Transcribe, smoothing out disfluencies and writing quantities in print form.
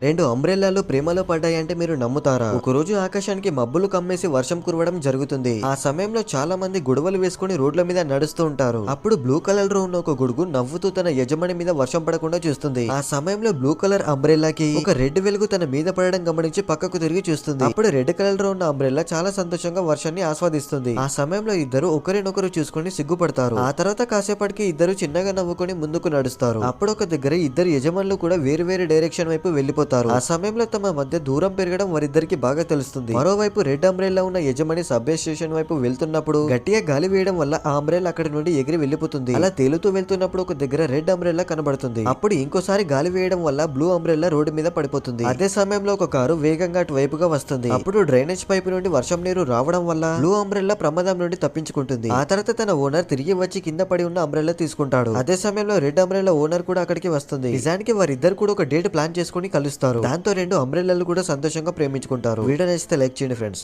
రెండు అంబ్రెల్లాలు ప్రేమలో పడ్డాయంటే మీరు నమ్ముతారా? ఒకరోజు ఆకాశానికి మబ్బులు కమ్మేసి వర్షం కురవడం జరుగుతుంది. ఆ సమయంలో చాలా మంది గొడవలు వేసుకుని రోడ్ల మీద నడుస్తూ ఉంటారు. అప్పుడు బ్లూ కలర్ లో ఉన్న ఒక గొడుగు నవ్వుతూ తన యజమాని మీద వర్షం పడకుండా చూస్తుంది. ఆ సమయంలో బ్లూ కలర్ అంబ్రెల్లాకి ఒక రెడ్ వెలుగు తన మీద పడడం గమనించి పక్కకు తిరిగి చూస్తుంది. అప్పుడు రెడ్ కలర్ లో ఉన్న అంబ్రెల్లా చాలా సంతోషంగా వర్షాన్ని ఆస్వాదిస్తుంది. ఆ సమయంలో ఇద్దరు ఒకరినొకరు చూసుకుని సిగ్గుపడతారు. ఆ తర్వాత కాసేపటికి ఇద్దరు చిన్నగా నవ్వుకొని ముందుకు నడుస్తారు. అప్పుడు ఒక దగ్గర ఇద్దరు యజమానులు కూడా వేరు వేరు డైరెక్షన్ వైపు వెళ్లిపోతారు. ఆ సమయంలో తమ మధ్య దూరం పెరగడం వారిద్దరికి బాగా తెలుస్తుంది. మరోవైపు రెడ్ అంబ్రెల్లా ఉన్న యజమాని సబ్వే స్టేషన్ వైపు వెళ్తున్నప్పుడు గట్టిగా గాలి వేయడం వల్ల ఆ అంబ్రెల్లా అక్కడి నుండి ఎగిరి వెళ్లిపోతుంది. అలా తేలుతూ వెళ్తున్నప్పుడు ఒక దగ్గర రెడ్ అంబ్రెల్లా కనబడుతుంది. అప్పుడు ఇంకోసారి గాలి వేయడం వల్ల బ్లూ అంబ్రెల్లా రోడ్డు మీద పడిపోతుంది. అదే సమయంలో ఒక కారు వేగంగా అటువైపుగా వస్తుంది. అప్పుడు డ్రైనేజ్ పైపు నుండి వర్షం నీరు రావడం వల్ల బ్లూ అంబ్రెల్లా ప్రమాదం నుండి తప్పించుకుంటుంది. ఆ తర్వాత తన ఓనర్ తిరిగి వచ్చి కింద పడి ఉన్న అంబ్రెల్లా తీసుకుంటాడు. అదే సమయంలో రెడ్ అంబ్రెల్లా ఓనర్ కూడా అక్కడికి వస్తుంది. నిజానికి వారిద్దరు కూడా ఒక డేట్ ప్లాన్ చేసుకుని కలుస్తారు. దాంతో రెండు అంబ్రెల్లాలు కూడా సంతోషంగా ప్రేమించుకుంటారు. వీడియో నచ్చితే లైక్ చేయండి ఫ్రెండ్స్.